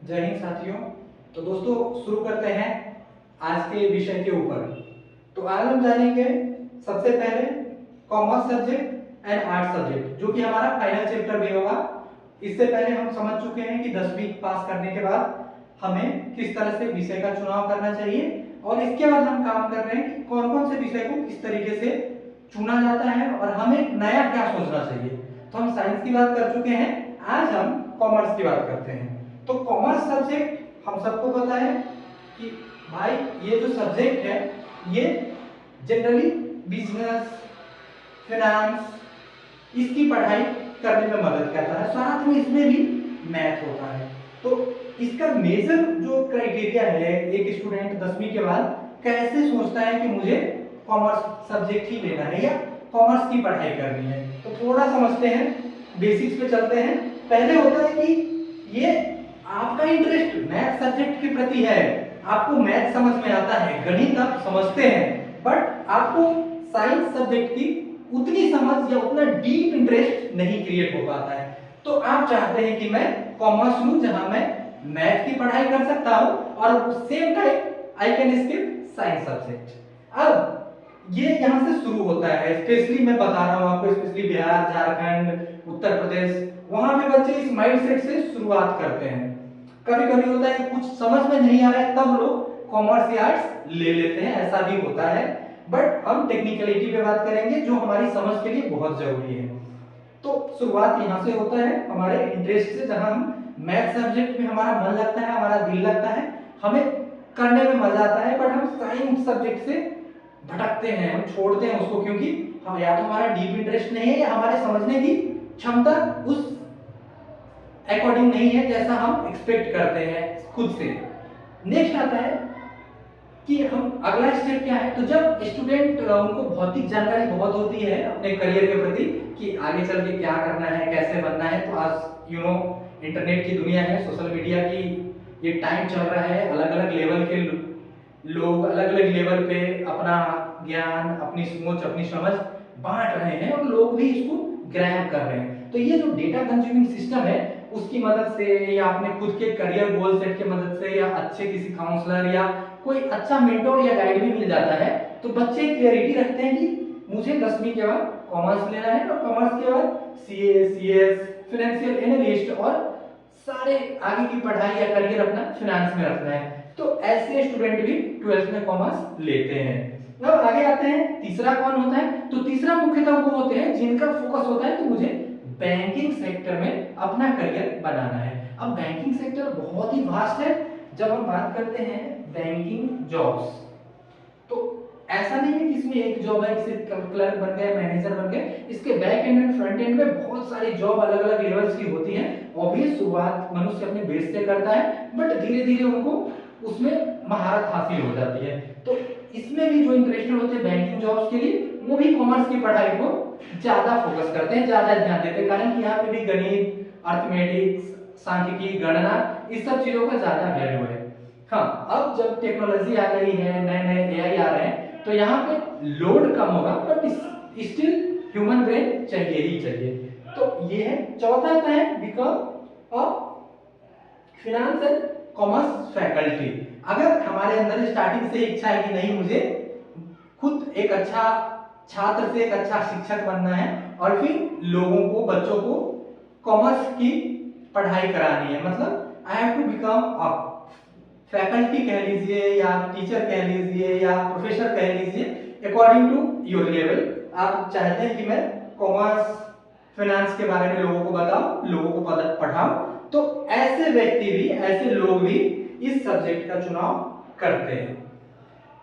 जय हिंद साथियों। तो दोस्तों शुरू करते हैं आज के विषय के ऊपर। तो आज हम जानेंगे सबसे पहले commerce subject and art subject, जो कि हमारा फाइनल चैप्टर भी होगा। इससे पहले हम समझ चुके हैं कि 10वीं पास करने के बाद हमें किस तरह से विषय का चुनाव करना चाहिए, और इसके बाद हम काम कर रहे हैं कि कौन कौन से विषय को किस तरीके से चुना जाता है और हमें नया क्या सोचना चाहिए। तो हम साइंस की बात कर चुके हैं, आज हम कॉमर्स की बात करते हैं। तो कॉमर्स सब्जेक्ट हम सबको पता है कि भाई ये जो सब्जेक्ट है ये जनरली बिजनेस, फाइनेंस इसकी पढ़ाई करने में मदद करता है, साथ में इसमें भी मैथ होता है। तो इसका मेजर जो क्राइटेरिया है, एक स्टूडेंट 10वीं के बाद कैसे सोचता है कि मुझे कॉमर्स सब्जेक्ट ही लेना है या कॉमर्स की पढ़ाई करनी है, तो थोड़ा समझते हैं, बेसिक्स पे चलते हैं। पहले होता है कि ये आपका इंटरेस्ट मैथ सब्जेक्ट के प्रति है, आपको मैथ समझ में आता है, गणित आप समझते हैं, बट आपको साइंस सब्जेक्ट की उतनी समझ या उतना डीप इंटरेस्ट नहीं क्रिएट हो पाता है। तो आप चाहते हैं कि मैं कॉमर्स लूं जहां मैं मैथ की पढ़ाई कर सकता हूं और same time I can skip science subject. अब ये यहाँ से शुरू होता है, स्पेशली मैं बता रहा हूँ आपको, स्पेशली बिहार, झारखंड, उत्तर प्रदेश, वहां पे बच्चे इस माइंडसेट से शुरुआत करते हैं। कभी कभी होता है कि कुछ समझ में नहीं आ रहा है, तब लोग कॉमर्स या आर्ट्स ले लेते हैं, ऐसा भी होता है। बट हम टेक्निकलिटी पे बात करेंगे जो हमारी समझ के लिए बहुत जरूरी है। तो शुरुआत यहाँ से होता है हमारे इंटरेस्ट से, जहां हम मैथ सब्जेक्ट में हमारा मन लगता है, हमारा दिल लगता है, हमें करने में मजा आता है, बट हम साइंस सब्जेक्ट से भटकते हैं, हम छोड़ते हैं उसको, क्योंकि हम या तो हमारा डीप इंटरेस्ट नहीं है या हमारे समझने की क्षमता उस अकॉर्डिंग नहीं है जैसा हम एक्सपेक्ट करते हैं खुद से। नेक्स्ट आता है कि हम अगला स्टेप क्या है। तो जब स्टूडेंट उनको भौतिक जानकारी बहुत होती है अपने करियर के प्रति कि आगे चल के क्या करना है, कैसे बनना है, तो आज इंटरनेट की दुनिया है, सोशल मीडिया की ये टाइम चल रहा है, अलग अलग लेवल के लोग अलग अलग लेवल पे अपना ज्ञान, अपनी सोच, अपनी समझ बांट रहे हैं और लोग भी इसको ग्रैब कर रहे हैं। तो ये जो डेटा कंज्यूमिंग सिस्टम है उसकी मदद से, या अपने खुद के करियर गोल सेट की मदद से, या अच्छे किसी काउंसलर या कोई अच्छा मेंटोर या गाइड भी मिल जाता है, तो बच्चे क्लियरिटी रखते हैं कि मुझे 10वीं के बाद कॉमर्स लेना है, और कॉमर्स के बाद सीए, सीएस, फाइनेंशियल एनालिस्ट और सारे आगे की पढ़ाई या करियर अपना फाइनेंस में रखना है। तो ऐसे स्टूडेंट भी 12th में कॉमर्स लेते हैं। अब आगे आते हैं, तीसरा कौन होता है। तो तीसरा मुख्यतः वो होते हैं जिनका फोकस होता है कि मुझे बैंकिंग सेक्टर में अपना करियर बनाना है। अब बैंकिंग सेक्टर बहुत ही वास्ट है। जब हम बात करते हैं बैंकिंग जॉब्स, तो ऐसा नहीं है कि इसमें एक जॉब है, किसी क्लर्क बन गए, मैनेजर बन गए, इसके back and and front end में बहुत सारी जॉब अलग अलग लेवल्स की होती हैं। ऑब्वियस शुरुआत मनुष्य अपने बेस से करता है, बट धीरे धीरे उनको उसमें महारत हासिल हो जाती है। तो इसमें भी जो इंटरेस्टेड होते हैं बैंकिंग जॉब्स के लिए, वो भी कॉमर्स की पढ़ाई को ज्यादा फोकस करते हैं, ज्यादा ध्यान देते हैं, कारण कि यहाँ पे भी गणित, अर्थमेटिक्स, सांख्यिकी, गणना, इस सब चीजों का ज्यादा वैल्यू है। हाँ, अब जब टेक्नोलॉजी आ गई है, नए नए एआई आ रहे हैं, तो यहाँ पे लोड कम होगा, बट स्टिल ह्यूमन ब्रेन चाहिए ही चाहिए। तो ये है। चौथा आता है become a finance and commerce faculty. अगर हमारे अंदर स्टार्टिंग से इच्छा है कि नहीं, मुझे खुद एक अच्छा छात्र से एक अच्छा शिक्षक बनना है और फिर लोगों को, बच्चों को कॉमर्स की पढ़ाई करानी है, मतलब I have to become a faculty कह लीजिए या टीचर कह लीजिए या प्रोफेसर कह लीजिए, अकॉर्डिंग टू योर लेवल। आप चाहते हैं कि मैं कॉमर्स फाइनेंस के बारे में लोगों को बताऊं, लोगों को पढ़ाऊं, तो ऐसे व्यक्ति भी, ऐसे लोग भी इस सब्जेक्ट का चुनाव करते हैं।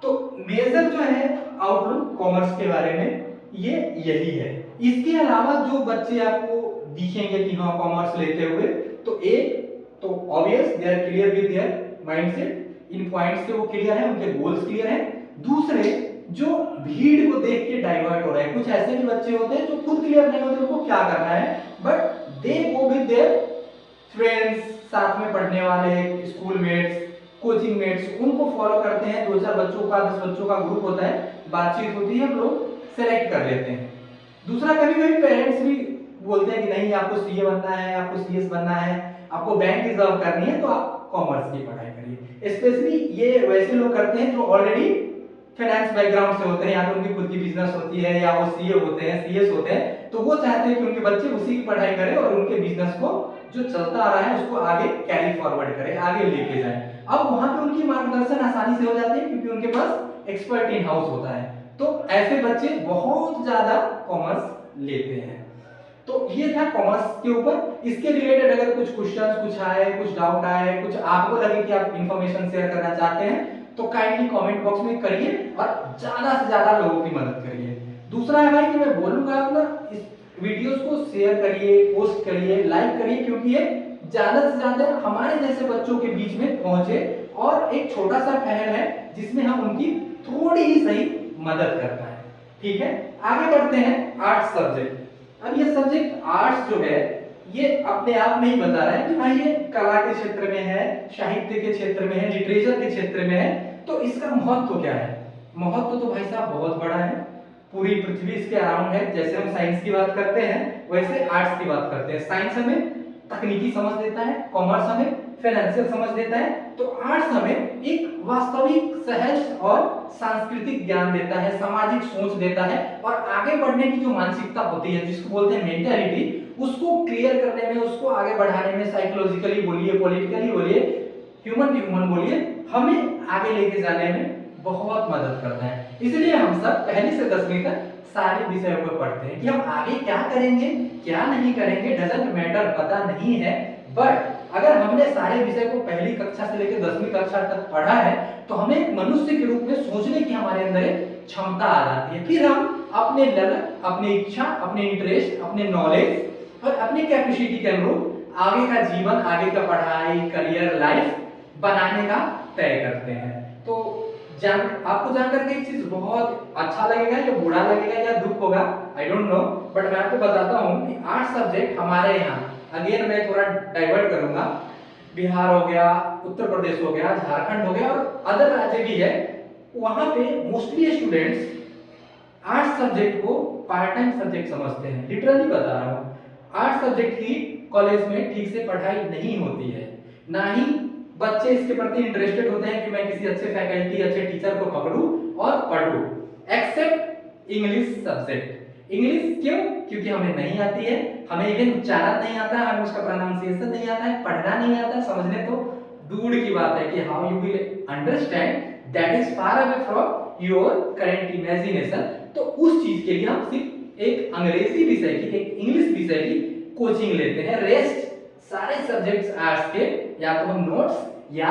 तो मेजर जो है आउटलुक कॉमर्स के बारे में ये यही है। इसके अलावा जो बच्चे आपको दिखेंगे कि हाँ कॉमर्स लेते हुए, तो एक तो obvious they are clear with their mindset, इन पॉइंट्स से वो क्लियर है, उनके गोल्स क्लियर हैं। दूसरे जो भीड़ को देख के डाइवर्ट हो रहे हैं, कुछ ऐसे भी बच्चे होते हैं जो खुद क्लियर नहीं होते उनको क्या करना है, but they go with their friends, साथ में पढ़ने वाले, स्कूल मेट्स, कोचिंग मेट्स, उनको फॉलो करते हैं। 2-4 बच्चों का, 10 बच्चों का ग्रुप होता है, बातचीत होती है, लोग सेलेक्ट कर लेते हैं। दूसरा, कभी कभी पेरेंट्स भी बोलते हैं कि नहीं आपको सीए बनना है, आपको सीएस बनना है, आपको बैंक रिजर्व करनी है, तो आप कॉमर्स की पढ़ाई करिए। स्पेशली ये वैसे लोग करते हैं जो ऑलरेडी फाइनेंस बैकग्राउंड से होते हैं, या तो उनकी खुद की बिजनेस होती है, या वो सीए होते हैं, सीएस होते हैं, तो वो चाहते हैं कि उनके बच्चे उसी की पढ़ाई करें और उनके बिजनेस को जो चलता आ रहा है उसको आगे कैरी फॉरवर्ड करें, आगे लेके जाएं। अब वहां पे उनकी मार्गदर्शन आसानी से हो जाती है क्योंकि उनके पास एक्सपर्ट इन हाउस होता है। तो ऐसे बच्चे बहुत ज्यादा कॉमर्स लेते हैं। तो ये था कॉमर्स के ऊपर। इसके रिलेटेड अगर कुछ क्वेश्चंस कुछ आए, कुछ डाउट आए, कुछ आपको लगे कि आप इंफॉर्मेशन शेयर करना चाहते हैं तो काइंडली कमेंट बॉक्स में करिए और ज्यादा से ज्यादा लोगों की मदद करिए। दूसरा है भाई कि मैं बोलूंगा आप ना इस वीडियोस को शेयर करिए, पोस्ट करिए, लाइक करिए, क्योंकि ये ज्यादा से ज्यादा हमारे जैसे बच्चों के बीच में पहुंचे और एक छोटा सा पहल है जिसमें हम उनकी थोड़ी ही सही मदद कर पाए। ठीक है, आगे बढ़ते हैं आर्ट्स सब्जेक्ट। अब ये सब्जेक्ट आर्ट्स जो है ये अपने आप में ही बता रहा है कि भाई ये कला के क्षेत्र में है, साहित्य के क्षेत्र में है, लिटरेचर के क्षेत्र में है। तो इसका महत्व क्या है? महत्व तो भाई साहब बहुत बड़ा है, पूरी पृथ्वी इसके अराउंड है। जैसे हम साइंस की बात करते हैं वैसे आर्ट्स की बात करते हैं। साइंस हमें तकनीकी समझ देता है, कॉमर्स हमें फाइनेंशियल समझ देता है, तो आर्ट्स हमें एक वास्तविक, सहज और सांस्कृतिक ज्ञान देता है, सामाजिक सोच देता है और आगे बढ़ने की जो मानसिकता होती है जिसको बोलते हैं मेंटालिटी, उसको क्लियर करने में, उसको आगे बढ़ाने में, साइकोलॉजिकली बोलिए, पॉलिटिकली बोलिए, ह्यूमन टू ह्यूमन बोलिए, हमें आगे लेके जाने में बहुत मदद करता है। इसलिए हम सब पहली से 10वीं तक सारे विषयों को पढ़ते हैं कि हम आगे क्या करेंगे, क्या नहीं करेंगे, डजंट मैटर, पता नहीं है। बट अगर हमने सारे विषय को पहली कक्षा से लेकर 10वीं कक्षा तक पढ़ा है तो हमें एक मनुष्य के रूप में सोचने की हमारे अंदर एक क्षमता आ जाती है। फिर हम अपने लगन, अपनी इच्छा, अपने इंटरेस्ट, अपने नॉलेज और अपनी कैपेसिटी के अनुरूप आगे का जीवन, आगे का पढ़ाई, करियर, लाइफ बनाने का तय करते हैं। तो आपको जानकर के एक चीज बहुत अच्छा लगेगा या बुरा लगेगा या दुख होगा, आई डोंट नो, बट मैं आपको बताता हूँ कि आर्ट्स सब्जेक्ट हमारे यहाँ, अगेन मैं थोड़ा डाइवर्ट करूंगा, बिहार हो गया, उत्तर प्रदेश हो गया, झारखंड हो गया और अदर राज्य भी है, वहां पे मोस्टली स्टूडेंट्स आर्ट्स सब्जेक्ट को पार्ट टाइम सब्जेक्ट समझते हैं। लिटरली बता रहा हूँ, आर्ट्स सब्जेक्ट की कॉलेज में ठीक से पढ़ाई नहीं होती है, ना ही बच्चे इसके प्रति इंटरेस्टेड होते हैं कि मैं किसी अच्छे फैकल्टी, अच्छे टीचर को पकड़ूं और पढ़ूं, एक्सेप्ट इंग्लिश सब्जेक्ट। इंग्लिश क्यों? क्योंकि हमें नहीं आती है, हमें इवन उच्चारण नहीं आता है, हमें उसका प्रोनाउंसिएशन नहीं आता है, पढ़ना नहीं आता है, समझने तो दूर की बात है कि how you will understand, that is far away from your current imagination. तो उस चीज के लिए हम सिर्फ एक अंग्रेजी विषय की, एक इंग्लिश विषय की कोचिंग लेते हैं। रेस्ट सारे सब्जेक्ट्स आर्ट्स के या तो हम नोट्स या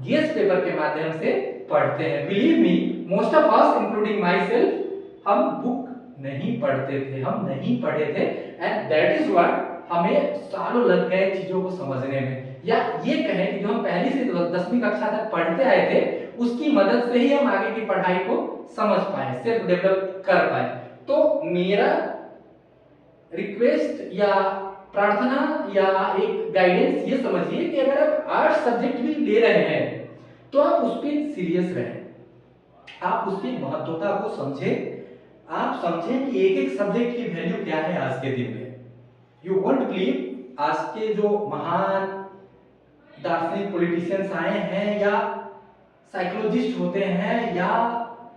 गेस्ट पेपर के माध्यम से पढ़ते हैं। Believe me, most of us including my self, हम बुक नहीं पढ़ते थे, हम नहीं पढ़े थे, एंड दैट इज व्हाट हमें सालों लग गए चीजों को समझने में। या ये कहें कि जो हम पहली से 10वीं कक्षा तक पढ़ते आए थे उसकी मदद से ही हम आगे की पढ़ाई को समझ पाए, सेल्फ डेवलप कर पाए। तो मेरा रिक्वेस्ट या प्रार्थना या एक गाइडेंस ये समझिए कि अगर आप आर्ट्स सब्जेक्ट भी ले रहे हैं तो आप उस पर सीरियस रहें, आप उसकी महत्वता को समझें, आप समझें कि एक एक सब्जेक्ट की वैल्यू क्या है आज के दिन में। यू वोंट बिलीव, आज के जो महान दार्शनिक पॉलिटिशियंस आए हैं या साइकोलॉजिस्ट होते हैं या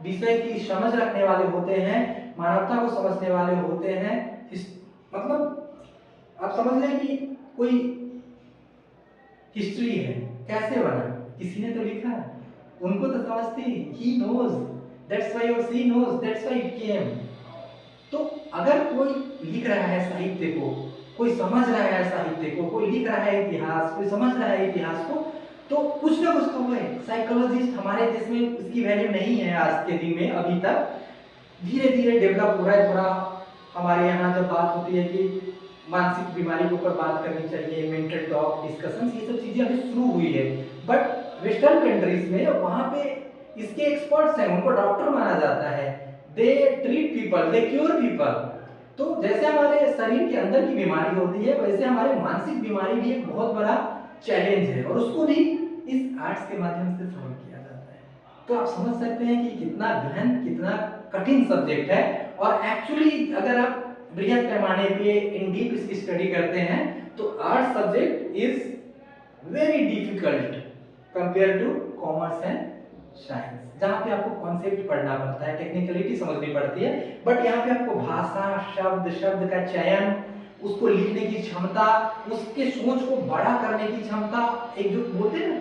विषय की समझ रखने वाले होते हैं, मानवता को समझने वाले होते हैं, मतलब आप समझ लें कि कोई हिस्ट्री है, कैसे बना, किसी ने तो लिखा है, उनको तो समझती, he knows, that's why or she knows, that's why it came। तो अगर कोई लिख रहा है साहित्य को, कोई समझ रहा है साहित्य को, कोई लिख रहा है इतिहास, कोई समझ रहा है इतिहास को, तो कुछ ना कुछ तो है। साइकोलॉजिस्ट हमारे देश में उसकी वैल्यू नहीं है आज के दिन में, अभी तक धीरे धीरे डेवलप हो रहा है। थोड़ा हमारे यहाँ जब बात होती है कि मानसिक बीमारी के ऊपर बात करनी चाहिए, मेंटल टॉक, डिस्कशंस, ये सब चीजें अभी शुरू हुई है। बट वेस्टर्न कंट्रीज में वहां पे इसके एक्सपर्ट्स हैं, उनको डॉक्टर माना जाता है, they treat people, they cure people. तो जैसे हमारे शरीर के अंदर की बीमारी होती है वैसे हमारे मानसिक बीमारी भी एक बहुत बड़ा चैलेंज है और उसको भी इस आर्ट्स के माध्यम से सॉल्व किया जाता है। तो आप समझ सकते हैं कि कितना गहन, कितना कठिन सब्जेक्ट है। और एक्चुअली अगर आप बृहद पैमाने पे इन डीप इसकी स्टडी करते हैं तो arts subject is very difficult compare to commerce and science, जहाँ पे आपको कॉन्सेप्ट पढ़ना पड़ता है, टेक्निकलिटी समझनी पड़ती है, बट यहाँ पे आपको भाषा, शब्द शब्द का चयन, उसको लिखने की क्षमता, उसके सोच को बड़ा करने की क्षमता, एक जो बोलते हैं ना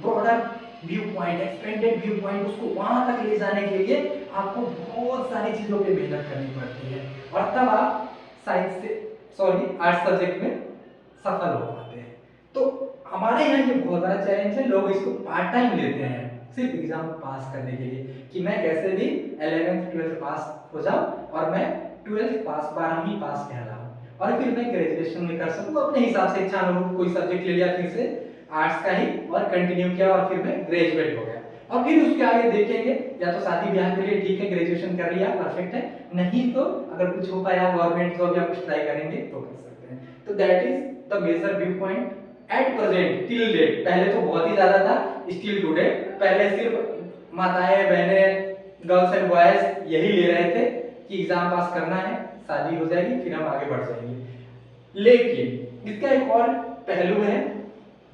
broader view point, expanded view point, उसको वहां तक ले जाने के लिए आपको बहुत सारी चीजों पे मेहनत करनी पड़ती है, और तब आप साइंस से आर्ट्स सब्जेक्ट में सफल हो पाते हैं। तो हमारे यहाँ ये बहुत बड़ा चैलेंज है, लोग इसको पार्ट टाइम लेते हैं सिर्फ एग्जाम पास करने के लिए, कि मैं कैसे भी 11th 12th पास हो जाऊं और मैं 12th पास 12वीं पास कहलाऊं, और फिर मैं ग्रेजुएशन में कर सकूं अपने हिसाब से, इच्छा अनुरूप कोई सब्जेक्ट ले लिया फिर से आर्ट्स का ही और कंटिन्यू किया, और फिर मैं ग्रेजुएट हो गया, और फिर उसके आगे देखेंगे, या तो शादी ब्याह के लिए ठीक है ग्रेजुएशन कर लिया परफेक्ट है, नहीं तो अगर कुछ हो पाया गवर्नमेंट जॉब या कुछ ट्राई करेंगे तो कर सकते हैं। तो that is the major view point at present till date. पहले तो बहुत ही ज्यादा था, स्टिल टुडे, पहले सिर्फ माताएं बहनें गर्ल्स एंड बॉयज यही ले रहे थे कि एग्जाम पास करना है, शादी हो जाएगी, फिर हम आगे बढ़ जाएंगे। लेकिन इसका एक और पहलू है,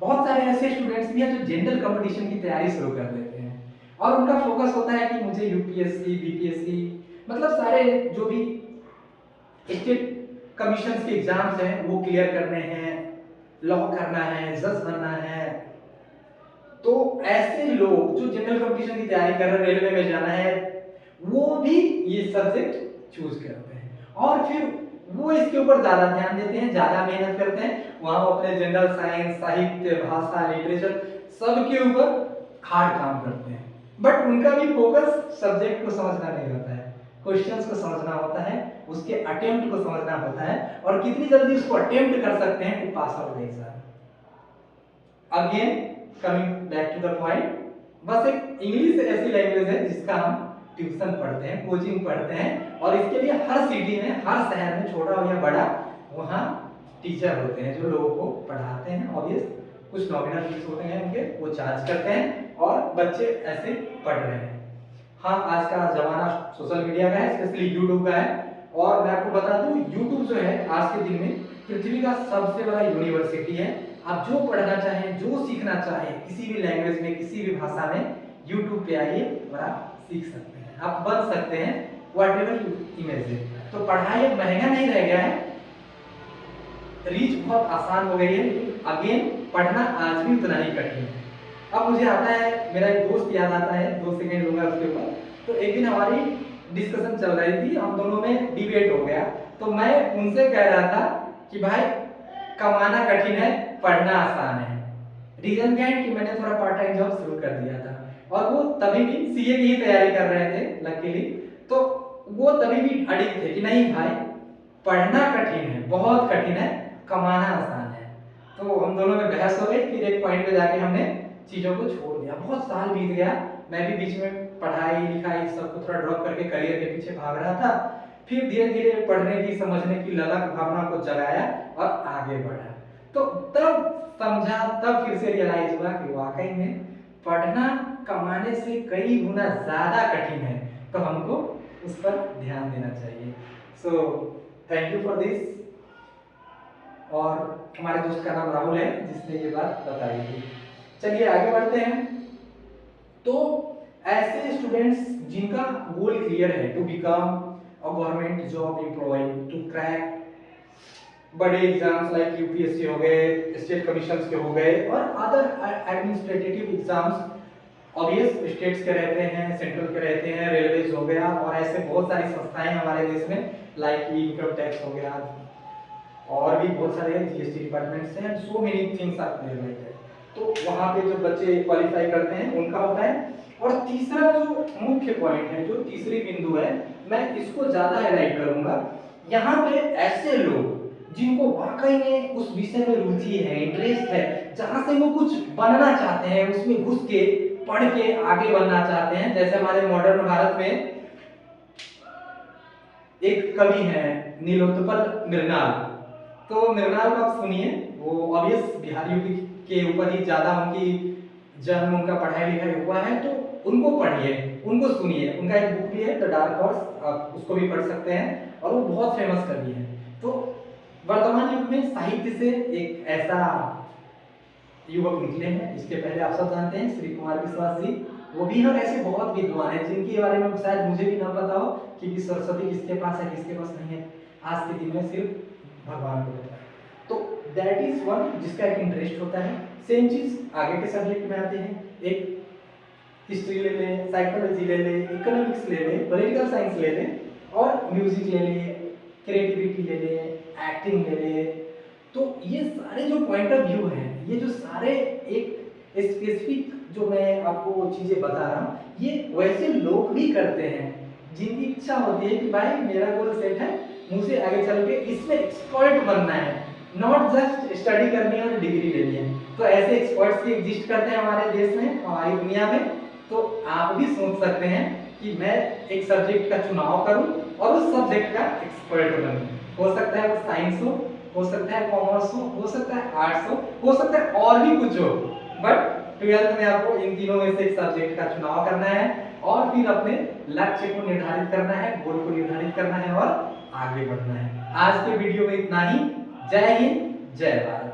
बहुत सारे ऐसे स्टूडेंट्स भी हैं जो जनरल कंपटीशन की तैयारी शुरू कर देते हैं, और उनका फोकस होता है कि मुझे यूपीएससी बीपीएससी, मतलब सारे जो भी स्टेट कमीशन के एग्जाम्स हैं वो क्लियर करने हैं, लॉ करना है, जज बनना है। तो ऐसे लोग जो जनरल कंपटीशन की तैयारी कर रहे हैं, रेलवे में जाना है, वो भी ये सब्जेक्ट चूज करते हैं, और फिर वो इसके ऊपर ज्यादा ध्यान देते हैं, ज्यादा मेहनत करते हैं, वहां वो अपने जनरल साइंस, साहित्य, भाषा, लिटरेचर सबके ऊपर हार्ड काम करते हैं, बट उनका भी फोकस सब्जेक्ट को समझना नहीं होता है, क्वेश्चंस को समझना होता है, उसके अटेम्प्ट को समझना होता है, और कितनी जल्दी उसको अटेम्प्ट कर सकते हैं to pass out the exam. Again coming back to the point, बस एक इंग्लिश ऐसी लैंग्वेज है जिसका हम ट्यूशन पढ़ते हैं, कोचिंग पढ़ते हैं, और इसके लिए हर सिटी में, हर शहर में, छोटा हो या बड़ा, वहाँ टीचर होते हैं जो लोगों को पढ़ाते हैं, ऑब्वियस कुछ नॉमिनल फीस होते हैं उनके, वो चार्ज करते हैं, और बच्चे ऐसे पढ़ रहे हैं। हाँ, आज का जमाना सोशल मीडिया का है, स्पेशली यूट्यूब का है, और मैं आपको बता दूं यूट्यूब जो है आज के दिन में पृथ्वी का सबसे बड़ा यूनिवर्सिटी है। आप जो पढ़ना चाहें, जो सीखना चाहें, किसी भी लैंग्वेज में, किसी भी भाषा में, यूट्यूब पे आइए और आप सीख सकते हैं, आप बन सकते हैं व्हाटएवर यू इमेजिन। तो पढ़ाई महंगा नहीं रह गया है, रीच बहुत आसान हो गई है, लेकिन अगेन पढ़ना आज भी उतना ही कठिन है। अब मुझे आता है, मेरा एक दोस्त याद आता है, 2 सेकंड लूंगा उसके ऊपर। तो एक दिन हमारी डिस्कशन चल रही थी, हम दोनों में डिबेट हो गया, तो मैं उनसे कह रहा था कि भाई कमाना कठिन है, पढ़ना आसान है। रीजन क्या है कि मैंने थोड़ा पार्ट टाइम जॉब शुरू कर दिया था, और वो तभी भी सीए की ही तैयारी कर रहे थे लकीली, तो वो तभी भी अडिग थे कि नहीं भाई पढ़ना कठिन है, बहुत कठिन है, कमाना आसान है। तो हम दोनों में बहस हो गई, फिर एक पॉइंट पे जाके हमने चीजों को छोड़ दिया। बहुत साल बीत गया, मैं भी बीच में पढ़ाई लिखाई सबको थोड़ा ड्रॉप करके करियर के पीछे भाग रहा था, फिर धीरे धीरे पढ़ने की, समझने की ललक भावना को जगाया और आगे बढ़ा। तो तब समझा, तब फिर से रियलाइज हुआ कि वाकई में पढ़ना कमाने से कई गुना ज्यादा कठिन है, तो हमको उस पर ध्यान देना चाहिए। So thank you for this. और हमारे दोस्त का नाम राहुल है जिसने ये बात बताई थी। चलिए आगे बढ़ते हैं। तो ऐसे स्टूडेंट्स जिनका गोल क्लियर है to become a government job employ, to crack बड़े एग्जाम्स लाइक यूपीएससी हो गए, स्टेट कमीशंस के हो गए, और other administrative exams, obvious states के रहते हैं, सेंट्रल के रहते हैं, रेलवेज हो गया, और ऐसे बहुत सारी संस्थाएं हमारे देश में लाइक इनकम टैक्स हो गया, और भी बहुत सारे जीएसटी डिपार्टमेंट्स हैं, so many things are there like that. तो वहां पे जो बच्चे क्वालिफाई करते हैं उनका होता है। और तीसरा जो मुख्य पॉइंट है, जो तीसरी बिंदु है, मैं इसको ज्यादा हाईलाइट करूंगा। यहाँ पे ऐसे लोग जिनको वाकई में उस विषय में रुचि है, इंटरेस्ट है, जहां से वो कुछ बनना चाहते हैं, उसमें घुस के पढ़ के आगे बनना चाहते हैं। जैसे हमारे मॉडर्न भारत में एक कवि हैं नीलोत्पल मृणाल, तो मृणाल को आप सुनिए, वो ऑब्वियस बिहार यूपी के ऊपर ही ज्यादा उनकी जन्म, उनका पढ़ाई लिखाई हुआ है, तो उनको पढ़िए, उनको सुनिए। उनका एक बुक भी है द डार्क हॉर्स, आप उसको भी पढ़ सकते हैं, और वो बहुत फेमस कवि है। तो वर्तमान युग में साहित्य से एक ऐसा युवक निकले हैं। इसके पहले आप सब जानते हैं श्री कुमार विश्वास जी, वो भी और ऐसे बहुत विद्वान हैं जिनके बारे में शायद मुझे भी ना पता हो कि सरस्वती किसके पास है किसके पास नहीं है। आज के दिन में सिर्फ भगवान को पता है। तो दैट इज वन जिसका एक इंटरेस्ट होता है। सेम चीज आगे के सब्जेक्ट में आते हैं। एक हिस्ट्री ले लें, साइकोलॉजी ले लें, इकोनॉमिक्स ले लें, पॉलिटिकल साइंस ले लें और म्यूजिक ले लें, क्रिएटिविटी ले लें, एक्टिंग ले लें। तो ये सारे जो पॉइंट ऑफ व्यू हैं, ये जो सारे एक स्पेसिफिक जो मैं आपको चीजें बता रहा हूँ, ये वैसे लोग भी करते हैं जिनकी इच्छा होती है कि भाई मेरा गोल सेट है, मुझे आगे चल के इसमें एक्सपर्ट बनना है, नॉट जस्ट स्टडी करनी है और डिग्री लेनी है। तो ऐसे एक्सपर्ट्स भी एग्जिस्ट करते हैं हमारे देश में, हमारी दुनिया में। तो आप भी सोच सकते हैं कि मैं एक सब्जेक्ट का चुनाव करूं और उस सब्जेक्ट का एक्सपर्ट बनूं। हो सकता है वो साइंस हो सकता है कॉमर्स हो सकता है आर्ट्स हो सकता है और भी कुछ हो, बट 12th में आपको इन तीनों में से एक सब्जेक्ट का चुनाव करना है और फिर अपने लक्ष्य को निर्धारित करना है, गोल को निर्धारित करना है और आगे बढ़ना है। आज के वीडियो में इतना ही। जय हिंद, जय भारत।